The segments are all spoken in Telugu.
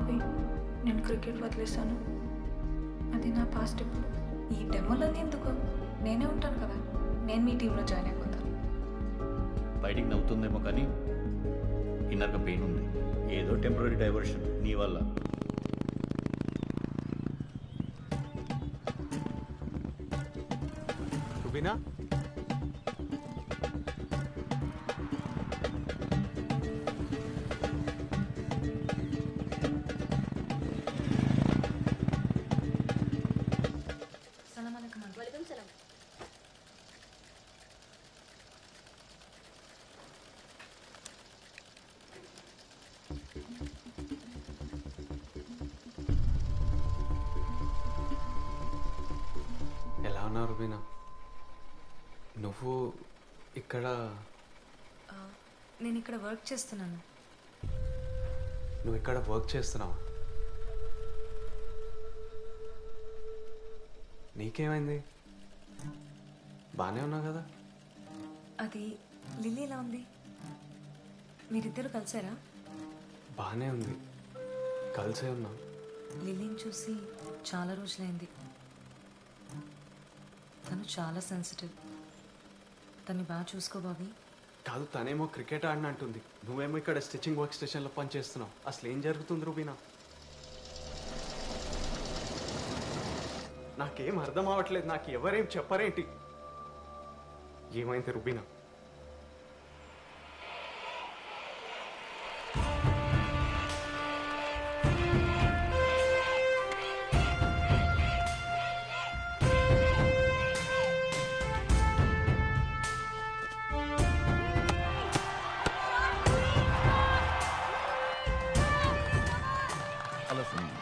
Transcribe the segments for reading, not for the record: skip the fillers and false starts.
బాబీ, నేను క్రికెట్ వదిలేశాను. అది నా పాస్ట్. ఇప్పుడు ఈ డెమోలన్నీ ఎందుకు? నేనే ఉంటాను కదా, నేను మీ టీంలో జాయిన్ అయిపోతాను. బయటికి నవ్వుతుందేమో కానీ ఇన్నర్గా పెయిన్ ఉంది. ఏదో టెంపరీ డైవర్షన్ నీ వల్ల. రుబీనా, ఎలా ఉన్నావు రుబీనా? నువ్వు ఇక్కడ? నేను ఇక్కడ వర్క్ చేస్తున్నాను. నువ్వు ఇక్కడ వర్క్ చేస్తున్నావు? నీకేమైంది? బాగానే ఉన్నావు కదా? అది లిల్లీ ఎలా ఉంది? మీరిద్దరు కలిసారా? బాగానే ఉంది, కలిసే ఉన్నాం. లిల్లీని చూసి చాలా రోజులైంది. తను చాలా సెన్సిటివ్. తన్ని బాగా చూసుకో బాబీ. కాదు, తనేమో క్రికెట్ ఆడిన అంటుంది, నువ్వేమో ఇక్కడ స్టిచ్చింగ్ వర్క్ స్టేషన్లో పని చేస్తున్నావు. అసలు ఏం జరుగుతుంది రుబీనా? నాకేం అర్థం అవ్వట్లేదు. నాకు ఎవరేం చెప్పరేంటి? ఏమైంది Rubina?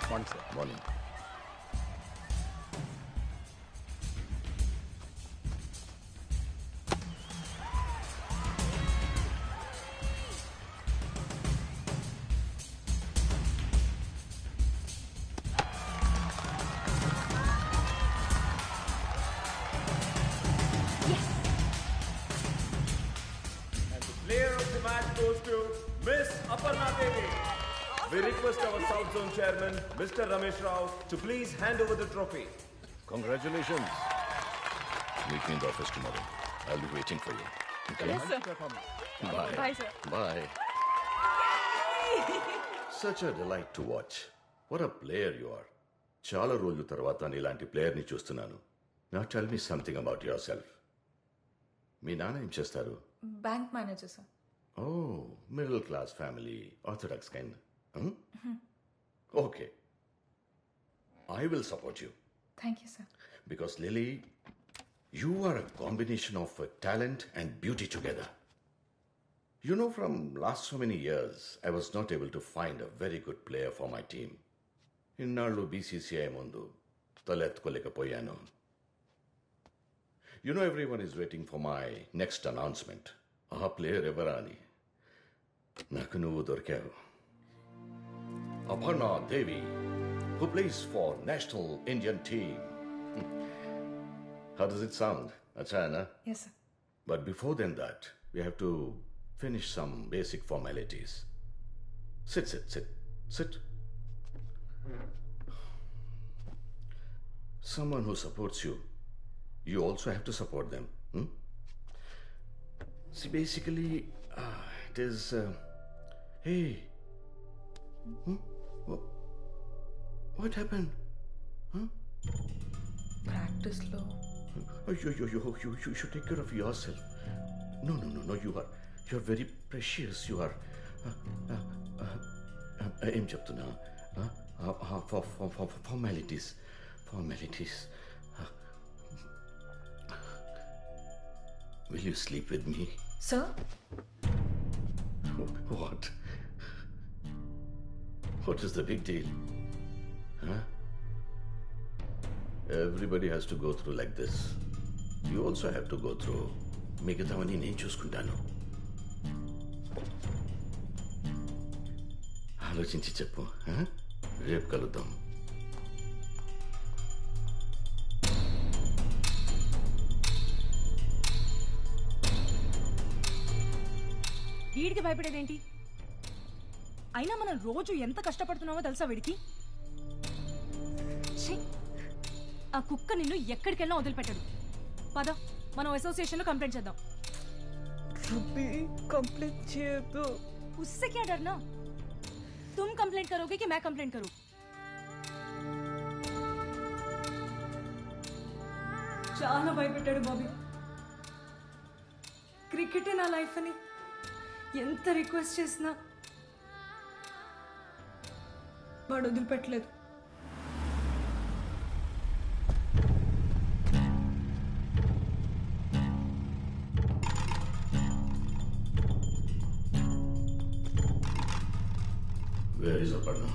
Morning, sir. Morning. And the player of the match goes to Miss Aparna Devi. We request our South Zone Chairman, Mr. Ramesh Rao, to please hand over the trophy. Congratulations. Meet me in the office tomorrow. I'll be waiting for you. Okay? Yes, sir. Bye. Bye, sir. Bye. Such a delight to watch. What a player you are. చాలా రోజుల తర్వాత నీలాంటి ప్లేయర్ని చూస్తున్నాను. Now tell me something about yourself. మీ నాన్న ఏం చేస్తారు? Bank manager sir. Oh, middle class family, orthodox kind. Okay. I will support you. Thank you sir. Because Lily, you are a combination of talent and beauty together. You know, from last so many years, I was not able to find a very good player for my team. Innallu BCCI mundu taletkolekapoyanu. You know, everyone is waiting for my next announcement. Aa player evara ani. Naku nuvu dorkavu. Aparna Devi, who plays for National Indian Team. How does it sound? Achana? Yes sir. But before than that, we have to finish some basic formalities. Sit. Someone who supports you, you also have to support them. See, basically, it is... hey. What happened? ప్రాక్టీస్లో You should take care of yourself. No. You're very precious. You are. ఏం చెప్తున్నా? Formalities. Will you sleep with me? Sir. What? What is the big deal? Huh? Everybody has to go through like this. You also have to go through. మిగతావన్నీ నేను చూసుకుంటాను. ఆలోచించి చెప్పు. రేపు కలుద్దాం. వీడికి భయపడేదేంటి? అయినా మనం రోజు ఎంత కష్టపడుతున్నామో తెలుసా వీడికి? ఛీ! ఆ కుక్క నిన్ను ఎక్కడికెళ్ళినా వదిలిపెట్టడు. పద, మనం అసోసియేషన్లో కంప్లైంట్ చేద్దాం. कंप्लेंट చేయొద్దు. उससे क्या डरना? तुम कंप्लेंट करोगे कि मैं कंप्लेंट करूं? చాలా భయపెట్టాడు బాబీ. క్రికెటే నా లైఫ్ అని ఎంత రిక్వెస్ట్ చేసినా వాడు వదిలిపెట్టలేదు. Where is Aparna?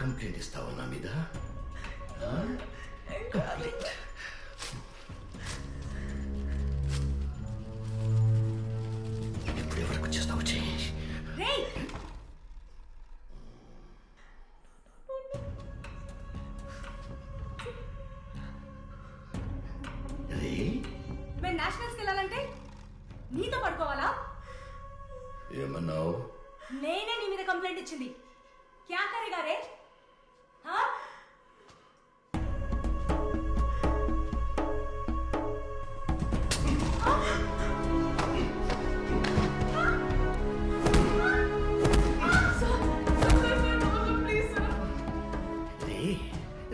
కంప్లైంట్ ఇస్తావా నా మీద? కంప్లైంట్. ఇప్పుడు ఎవరికి వచ్చేస్తావు? చేయి. మేము నేషనల్స్కి వెళ్ళాలంటే నీతో పడుకోవాలా? ఏమన్నావు? నేనే నీ మీద కంప్లైంట్ ఇచ్చింది. क्या करेगा रे? हाँ?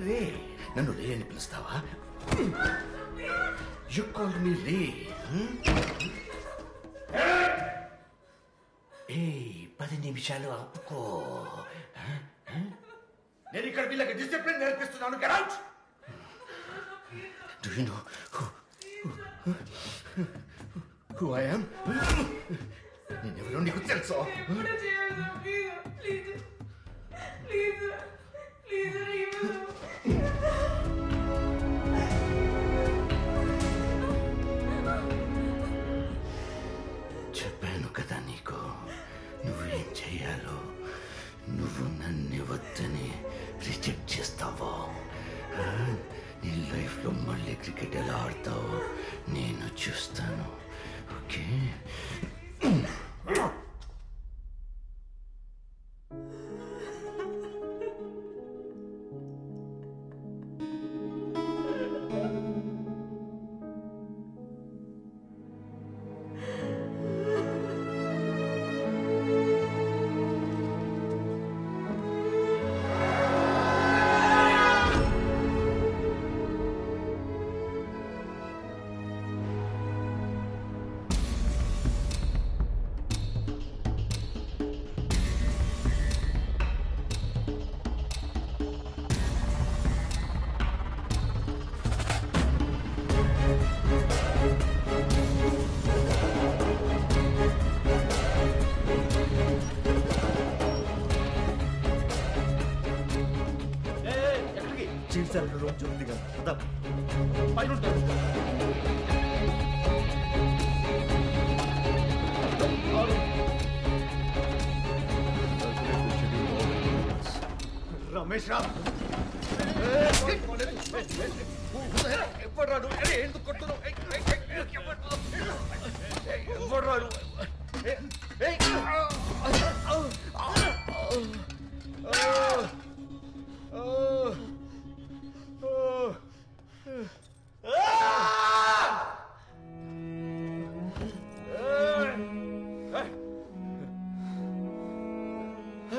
రే నన్ను రే అని పిలుస్తావా? యు కాల్ మీ రే? ఏ 10 నిమిషాలు ఆపుకో. నేను ఇక్కడ వీళ్ళకి డిసిప్లిన్ నేర్పిస్తున్నాను. Get out. Do you know who I am? నేనెవరో నీకు తెలుసా? చెప్పాను కదా నీకు నువ్వేం చెయ్యాలో. నువ్వు నన్ను వద్దని రిజెక్ట్ చేస్తావో నీ లైఫ్లో మళ్ళీ క్రికెట్ ఎలా ఆడతావో నేను చూస్తాను. ఓకే? చీల్చాలి రోజు ఉందిగా పైన ఉంటారు. రమేష్ రావు ఎప్పుడు రాడు? ఎందుకు కొట్టున్నావు? ఎప్పుడు రాడు?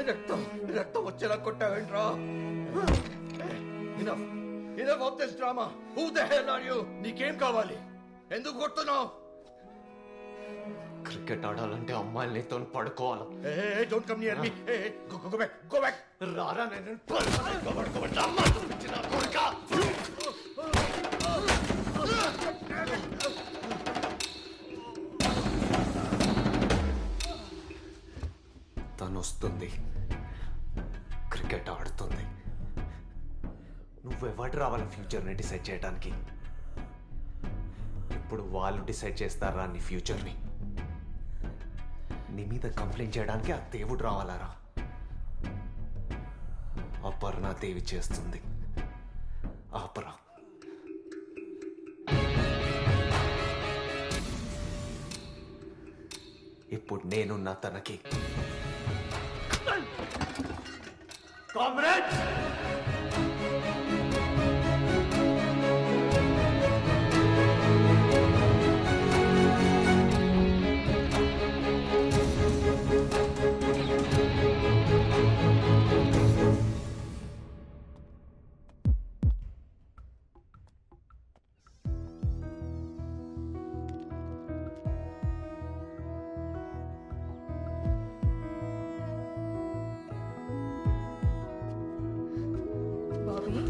రక్తం రక్తం వచ్చేలా కొట్టావేంట్రా? Enough of this drama. Who the hell are you? నీకేం కావాలి? ఎందుకు కొడుతున్నావు? క్రికెట్ ఆడాలంటే అమ్మాయిలు నీతో పడుకోవాలి. Don't come near me. Go back. రారా నేను తను వస్తుంది, క్రికెట్ ఆడుతుంది. నువ్వెవడు రావాలి ఫ్యూచర్ని డిసైడ్ చేయడానికి? ఇప్పుడు వాళ్ళు డిసైడ్ చేస్తారా నీ ఫ్యూచర్ని? నీ మీద కంప్లైంట్ చేయడానికి ఆ దేవుడు రావాలారా? అపర్ణ దేవి చేస్తుంది. ఆపరా. ఇప్పుడు నేనున్నా తనకి. కామ్రేడ్స్, బాబీ,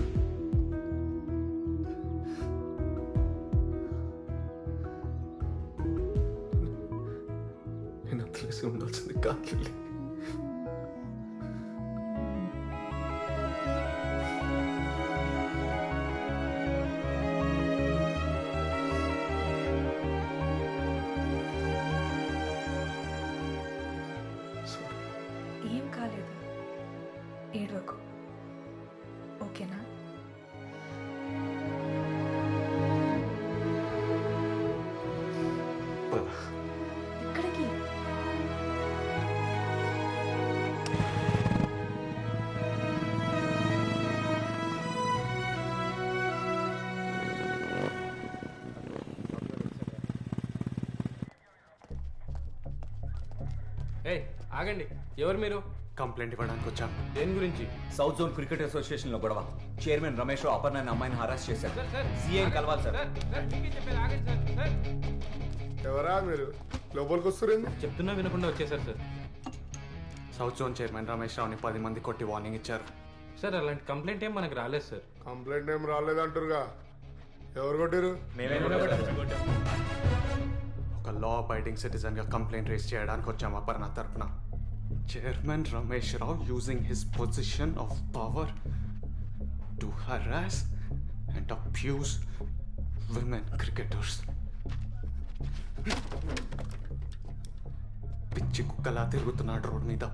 నేను తెలిసి ఉండాల్సింది కాదు. ఏం కాలేదు, ఏడవకు, ఓకేనా? ఎక్కడికి? ఆగండి, ఎవరు మీరు? కంప్లైంట్ ఇవ్వడానికి వచ్చాం. దేని గురించి? సౌత్ జోన్ క్రికెట్ అసోసియేషన్ లో గొడవ. చైర్మన్ రమేష్ రావు అపర్ణ అనే అమ్మాయిని హరాస్ చేశారు. సీఐని కలవాలి సార్. ఎవరా మీరు? లోపలికి వస్తురేంది? చెప్తున్నా వినకుండా వచ్చేసారు sir. South zone chairman Ramesh రావుని 10 మంది కొట్టి వార్నింగ్ ఇచ్చారు. సార్ అలాంటి కంప్లైంట్ ఏం మనకు రాలేదు సార్. కంప్లైంట్ ఏం రాలేదంటారుగా. ఎవరు కొట్టారు? ఒక లా అబైడింగ్ సిటిజన్ గా కంప్లైంట్ రేస్ చేయడానికి వచ్చాం అపర్ణ తరపున. Chairman Ramesh Rao using his position of power to harass and abuse women cricketers. పిచ్చి కుక్కలా తిరుగుతున్నాడు రోడ్ మీద.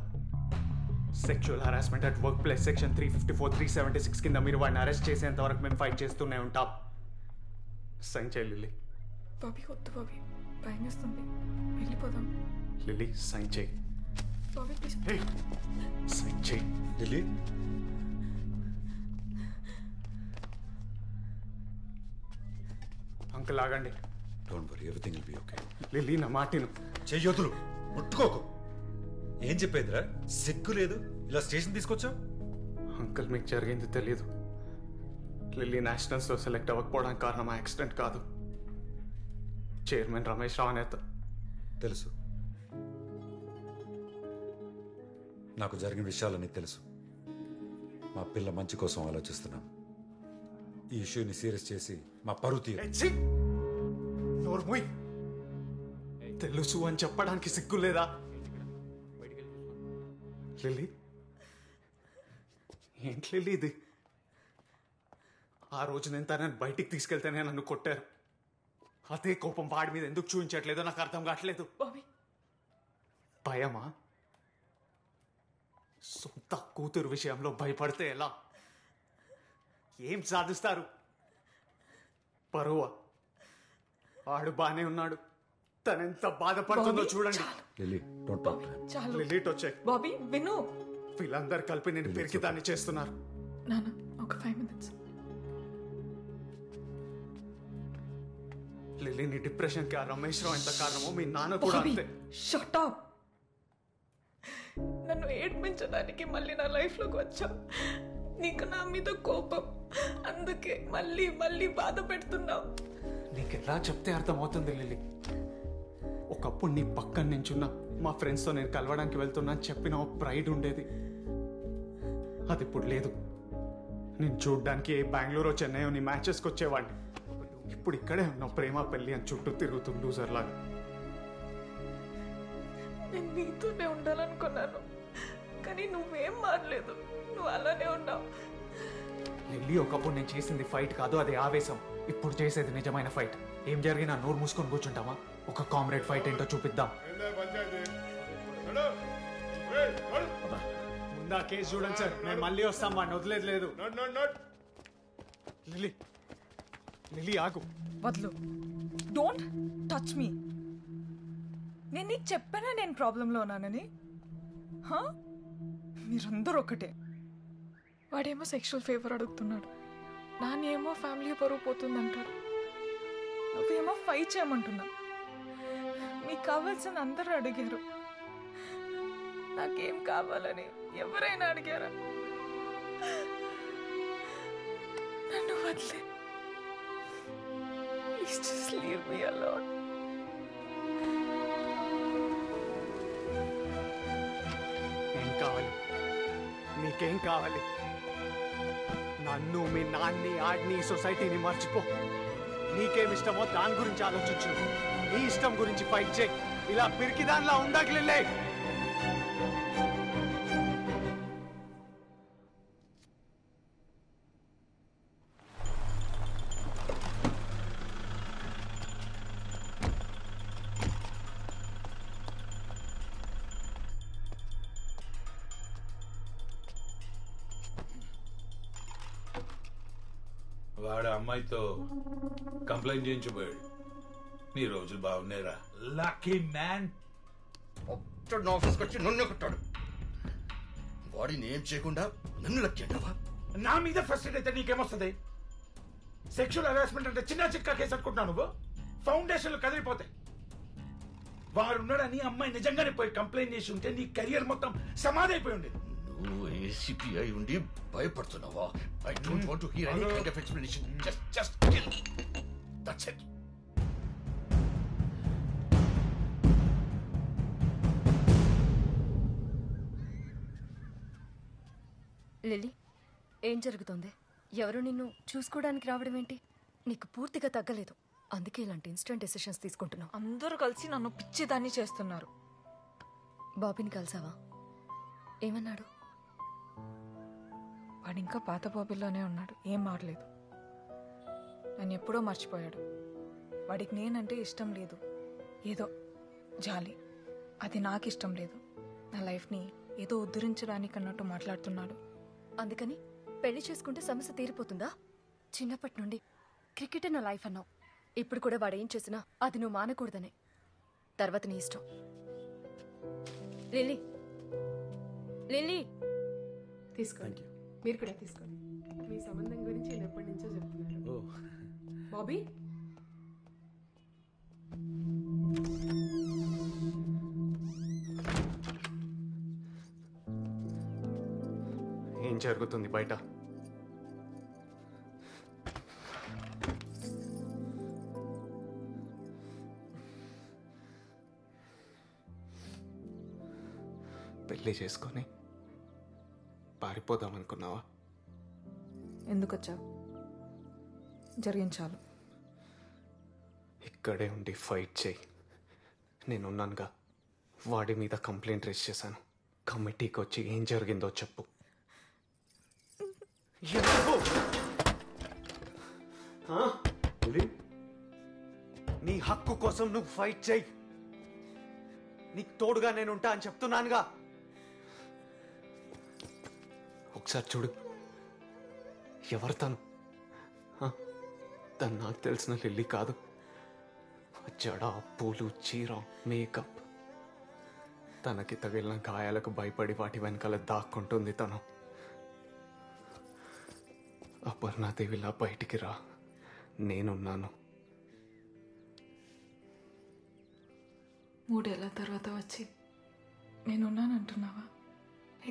Sexual harassment at work place section 354, 376 కింద మీరు వాడిని అరెస్ట్ చేసేంత వరకు మేము ఫైట్ చేస్తూనే ఉంటాం. సైన్ చేయి లిల్లీ. బాబీ వద్దు బాబీ, భయం వేస్తుంది, వెళ్ళిపోదాం. లిల్లీ సైన్ చేయి. బాబీ ప్లీజ్. సైన్ చేయి లిల్లీ. అంకుల్ ఆగండి. Don't worry, everything will be okay. Lily నా మాటిను. చెయ్యొద్దులు, ముట్టుకోకు. ఏం చెప్పేదిరా? సిగ్గు లేదు, ఇలా స్టేషన్ తీసుకొచ్చావు? అంకుల్ మీకు జరిగింది తెలియదు. లిల్లీ నేషనల్స్లో సెలెక్ట్ అవ్వకపోవడానికి కారణం ఆ యాక్సిడెంట్ కాదు. చైర్మన్ రమేష్ రావు నేత. తెలుసు, నాకు జరిగిన విషయాలన్నీ తెలుసు. మా పిల్ల మంచి కోసం ఆలోచిస్తున్నాం. ఈ ఇష్యూని సీరియస్ చేసి మా పరువు తీరు. తెలుసు అని చెప్పడానికి సిగ్గు లేదా? లిల్లీ, ఏంటి లిల్లీ ఇది? ఆ రోజు నేను తనని బయటికి తీసుకెళ్తేనే నన్ను కొట్టారు. అదే కోపం వాడి మీద ఎందుకు చూపించట్లేదో నాకు అర్థం కావట్లేదు. బాబీ, భయమా? సొంత కూతురు విషయంలో భయపడితే ఎలా? ఏం సాధిస్తారు? పరువా? వాడు బానే ఉన్నాడు, తనెంత బాధపడుతుందో చూడండి. Lily, don't talk to him. చాలు. లిలీట్ వచ్చాయి. బాబీ విను. వీళ్ళందరూ కలిపి నేను పెరిగి దాన్ని చేస్తున్నారు. నాన్న ఒక 5 minutes. లిల్లీ, నీ డిప్రెషన్కి ఆ రమేష్ రావు ఎంత కారణమో మీ నాన్న కూడా బాబీ అంతే. Shut up. నన్ను ఏడ్పించడానికి మళ్ళీ నా లైఫ్లోకి వచ్చావు. నీకు నా మీద కోపం, అందుకే మళ్ళీ మళ్ళీ బాధ పెడుతున్నావు. నీకు ఎలా చెప్తే అర్థమవుతుంది లిల్లీ? ఒకప్పుడు నీ పక్కన నించున్నా మా ఫ్రెండ్స్తో నేను కలవడానికి వెళ్తున్నా అని చెప్పిన ఒక ప్రైడ్ ఉండేది. అది ఇప్పుడు లేదు. నేను చూడ్డానికి బెంగళూరు చెన్నైయో నీ మ్యాచెస్కి వచ్చేవాడిని. ఇప్పుడు ఇక్కడే ఉన్నావు ప్రేమ పెళ్ళి అని చుట్టూ తిరుగుతూ లూజర్ లాగా. నేను నీతోనే ఉండాలనుకున్నాను, కానీ నువ్వేం మారలేదు, నువ్వు అలానే ఉన్నావు. లిల్లీ, ఒకప్పుడు నేను చేసింది ఫైట్ కాదు, అది ఆవేశం. ఇప్పుడు చేసేది నిజమైన ఫైట్. ఏం జరిగినా నోరు మూసుకొని కూర్చుంటామా? ఒక కామ్రేడ్ ఫైట్ ఏంటో చూపిద్దాం. ముందా కేసు చూడండి సార్, మేము మళ్ళీ వస్తాం, వాడిని వదిలేదు లేదు. లిలీ లిలీ ఆగు. వద్దు, డోంట్ టచ్ మీ. నేను నీకు చెప్పానా నేను ప్రాబ్లంలో ఉన్నానని? మీరందరూ ఒకటే. వాడేమో సెక్షువల్ ఫేవర్ అడుగుతున్నాడు, నానేమో ఫ్యామిలీ పరువు పోతుందంటాడు, నువ్వేమో ఫైట్ చేయమంటున్నా. మీకు కావాల్సిన అందరూ అడిగారు, నాకేం కావాలని ఎవరైనా అడిగారా? నన్ను వదిలే. Please just leave me alone. ఏం కావాలి? నీకేం కావాలి? నన్ను, మీ నాన్ని, ఆడిని, సొసైటీని మర్చిపో. నీకేం ఇష్టమో దాని గురించి ఆలోచించు. నీ ఇష్టం గురించి ఫైట్ చేయి. ఇలా పిరికి దానిలా ఉండట్లే. వాడు అమ్మాయితో కంప్లైంట్ చేయించబోయాడు. నీ రోజులు బాగున్నాయిరా. Lucky man. ఆఫీస్కి వచ్చి నన్ను కొట్టాడు. వాడిని ఏం చేయకుండా నన్ను లక్కీ అంటావా? నా మీద ఫస్ట్ అయితే నీకేమొస్తుంది? సెక్షువల్ హెరాస్మెంట్ అంటే చిన్న చిక్క కేసు అనుకుంటున్నావు నువ్వు? ఫౌండేషన్లు కదిలిపోతాయి. వాడున్నాడని అమ్మాయి నిజంగానే పోయి కంప్లైంట్ చేసి ఉంటే నీ కెరియర్ మొత్తం సమాధి అయిపోయి ఉండేది. నువ్వు ఏసీపీ అయి ఉండి భయపడుతున్నావా? I don't want to hear any kind of explanation. Just kill. That's it. Lily, ఏం జరుగుతోంది? ఎవరు నిన్ను చూసుకోవడానికి రావడం ఏంటి? నీకు పూర్తిగా తగ్గలేదు, అందుకే ఇలాంటి ఇన్స్టెంట్ డెసిషన్స్ తీసుకుంటున్నావు. అందరూ కలిసి నన్ను పిచ్చిదాన్ని చేస్తున్నారు. బాబీని కలిసావా? ఏమన్నాడు? వాడు ఇంకా పాత బాబీలోనే ఉన్నాడు, ఏం మారలేదు. నన్ను ఎప్పుడో మర్చిపోయాడు. వాడికి నేనంటే ఇష్టం లేదు, ఏదో జాలి. అది నాకు ఇష్టం లేదు. నా లైఫ్ని ఏదో ఉద్ధరించడానికి అన్నట్టు మాట్లాడుతున్నాడు. అందుకని పెళ్లి చేసుకుంటే సమస్య తీరిపోతుందా? చిన్నప్పటి నుండి క్రికెటే నా లైఫ్ అన్నావు. ఇప్పుడు కూడా వాడు ఏం చేసినా అది నువ్వు మానకూడదనే. తర్వాత నీ ఇష్టం. లిల్లీ, లిల్లీ తీసుకోండి. మీరు కూడా తీసుకోండి. మీ సంబంధం గురించి నేను ఎప్పటి నుంచో చెప్తున్నాను. బాబీ, ఏం జరుగుతుంది బయట? పెళ్లి చేసుకొని పారిపోదామనుకున్నావా? ఎందుకు వచ్చావు? జరిగించాలు. ఇక్కడే ఉండి ఫైట్ చేయి. నేనున్నానుగా. వాడి మీద కంప్లైంట్ రేస్ చేశాను. కమిటీకి వచ్చి ఏం జరిగిందో చెప్పు. నీ హక్కు కోసం నువ్వు ఫైట్ చేయి. నీకు తోడుగా నేను ఉంటా అని చెప్తున్నానుగా. ఒకసారి చూడు, ఎవరు తను? తను నాకు తెలిసిన లిల్లీ కాదు. జడ, పూలు, చీర, మేకప్. తనకి తగిలిన గాయాలకు భయపడి వాటి వెనకాల దాక్కుంటుంది తను. అపర్ణాదేవిలా బయటికి రా, నేనున్నాను. 3 ఏళ్ల తర్వాత వచ్చి నేనున్నానంటున్నావా?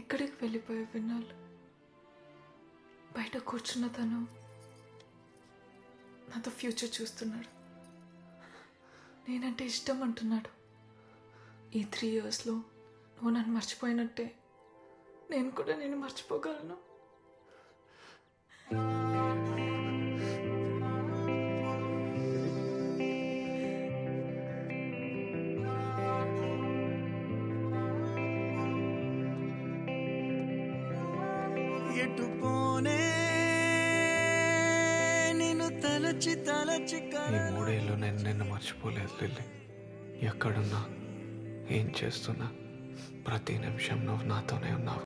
ఎక్కడికి వెళ్ళిపోయే విన్నాళ్ళు? బయట కూర్చున్న తను నాతో ఫ్యూచర్ చూస్తున్నాడు. నేనంటే ఇష్టం అంటున్నాడు. ఈ 3 ఇయర్స్లో నువ్వు నన్ను మర్చిపోయినట్టే నేను కూడా నేను మర్చిపోగలను. ఈ 3 ఏళ్ళు నేను నిన్ను మర్చిపోలేదు లిల్లీ. ఎక్కడున్నా, ఏం చేస్తున్నా ప్రతి నిమిషం నువ్వు నాతోనే ఉన్నావు.